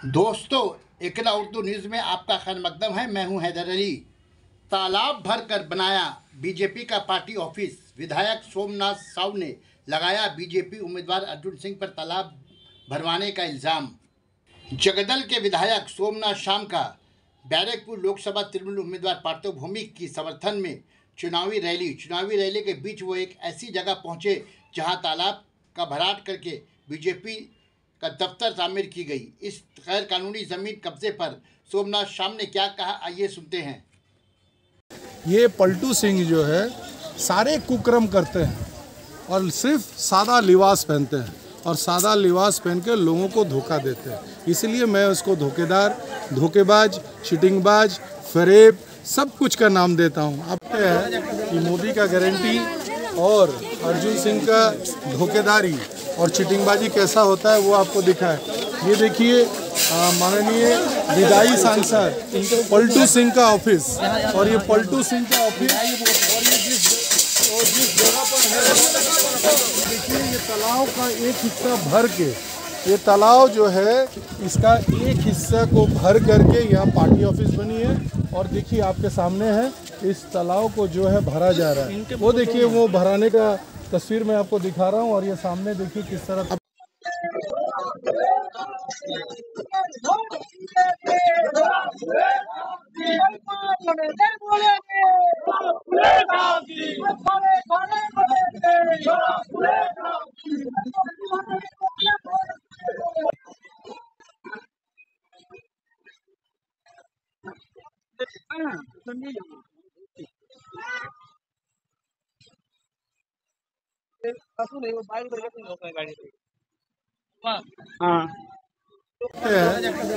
दोस्तों, इकरा उर्दू न्यूज़ में आपका खैर मकदम है। मैं हूं हैदर अली। तालाब भर कर बनाया बीजेपी का पार्टी ऑफिस। विधायक सोमनाथ साव ने लगाया बीजेपी उम्मीदवार अर्जुन सिंह पर तालाब भरवाने का इल्ज़ाम। जगदल के विधायक सोमनाथ शाम का बैरकपुर लोकसभा तृणमूल उम्मीदवार पार्थो भौमिक की समर्थन में चुनावी रैली के बीच वो एक ऐसी जगह पहुंचे जहां तालाब का भराट करके बीजेपी का दफ्तर तामीर की गई। इस गैर कानूनी जमीन कब्जे पर सोमनाथ शाम ने क्या कहा, आइए सुनते हैं। ये पलटू सिंह जो है सारे कुकर्म करते हैं और सिर्फ सादा लिबास पहनते हैं और सादा लिबास पहन के लोगों को धोखा देते हैं। इसलिए मैं उसको धोखेदार, धोखेबाज, चीटिंगबाज, फरेब सब कुछ का नाम देता हूँ। अब है कि मोदी का गारंटी और अर्जुन सिंह का धोखेदारी और चीटिंगबाजी कैसा होता है वो आपको दिखा है। ये देखिए माननीय विधायी सांसद पलटू सिंह का ऑफिस, और ये पलटू सिंह का ऑफिस और जिस जगह पर है देखिए ये तालाब का एक हिस्सा भर के, ये तालाब जो है इसका एक हिस्सा को भर करके यहाँ पार्टी ऑफिस बनी है। और देखिए आपके सामने है इस तालाब को जो है भरा जा रहा है। वो देखिए वो भराने का तस्वीर मैं आपको दिखा रहा हूँ। और ये सामने देखिए किस तरह है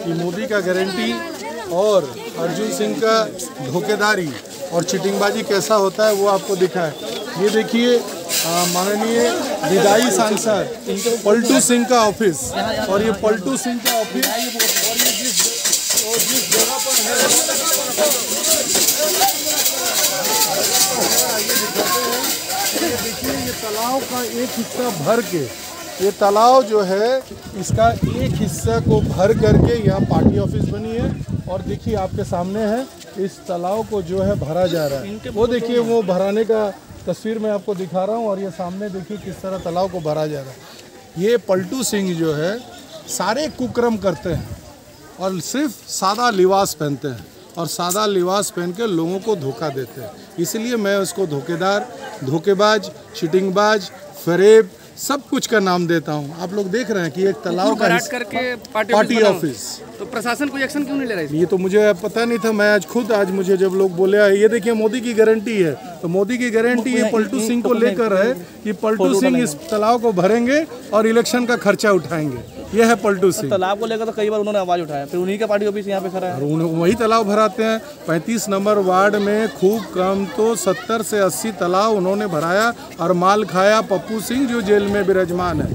कि मोदी का गारंटी और अर्जुन सिंह का धोखेदारी और चीटिंगबाजी कैसा होता है वो आपको दिखा है। ये देखिए माननीय विधायी सांसद पलटू सिंह का ऑफिस, और ये पलटू सिंह का ऑफिस और जिस जगह पर है देखिए ये तालाब का एक हिस्सा भर के, ये तालाब जो है इसका एक हिस्सा को भर करके यहाँ पार्टी ऑफिस बनी है। और देखिए आपके सामने है इस तालाब को जो है भरा जा रहा है। वो देखिए वो भराने का तस्वीर मैं आपको दिखा रहा हूँ। और ये सामने देखिए किस तरह तालाब को भरा जा रहा है। ये पलटू सिंह जो है सारे कुकर्म करते हैं और सिर्फ सादा लिबास पहनते हैं और सादा लिबास पहन के लोगों को धोखा देते हैं। इसलिए मैं उसको धोखेदार, धोखेबाज, चीटिंगबाज, फरेब सब कुछ का नाम देता हूँ। आप लोग देख रहे हैं कि एक तालाब का करके पार्टी ऑफिस, तो प्रशासन कोई एक्शन क्यों नहीं ले रहा है? ये तो मुझे पता नहीं था। मैं आज मुझे जब लोग बोले ये देखिए मोदी की गारंटी है, तो मोदी की गारंटी ये पलटू सिंह को लेकर है कि पलटू सिंह इस तालाब को भरेंगे और इलेक्शन का खर्चा उठाएंगे। यह है पलटू सिंह। तालाब को लेकर तो कई बार उन्होंने आवाज उठाया, फिर उन्हीं का पार्टी ऑफिस यहाँ पे खड़ा है। वही तालाब भराते हैं। 35 नंबर वार्ड में खूब कम तो 70 से 80 तालाब उन्होंने भराया और माल खाया। पप्पू सिंह जो जेल में विराजमान है,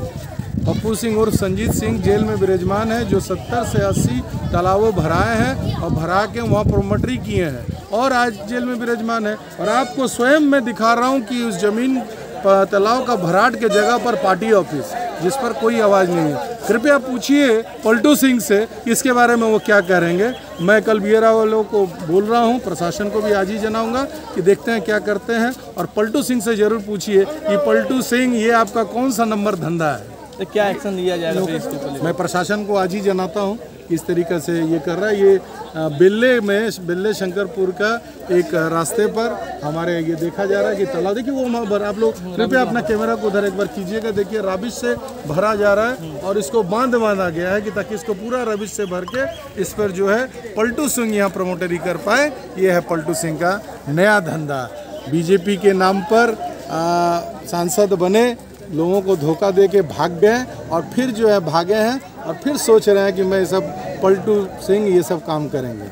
पप्पू सिंह और संजीत सिंह जेल में विराजमान है, जो 70 से 80 तालाबों भराए हैं और भरा के वहाँ प्रोमोटरी किए हैं और आज जेल में विराजमान है। और आपको स्वयं मैं दिखा रहा हूँ कि उस जमीन तालाब का भराट के जगह पर पार्टी ऑफिस, जिस पर कोई आवाज़ नहीं है। कृपया पूछिए पलटू सिंह से इसके बारे में वो क्या करेंगे। मैं कल बियरा वालों को बोल रहा हूँ, प्रशासन को भी आज ही जनाऊंगा कि देखते हैं क्या करते हैं। और पलटू सिंह से ज़रूर पूछिए कि पलटू सिंह ये आपका कौन सा नंबर धंधा है, तो क्या एक्शन लिया जाएगा? मैं प्रशासन को आज ही जनाता हूँ किस तरीके से ये कर रहा है। ये बेल्ले शंकरपुर का एक रास्ते पर हमारे ये देखा जा रहा है कि तालाब देखिए वो आप लोग कृपया अपना कैमरा को उधर एक बार कीजिएगा। देखिए रबिश से भरा जा रहा है और इसको बांधा गया है कि ताकि इसको पूरा रबिश से भर के इस पर जो है पलटू सिंह यहाँ प्रमोटरी कर पाए। ये है पलटू सिंह का नया धंधा। बीजेपी के नाम पर सांसद बने, लोगों को धोखा दे के भाग गए और फिर जो है भागे हैं और फिर सोच रहे हैं कि मैं सब पलटू सिंह ये सब काम करेंगे।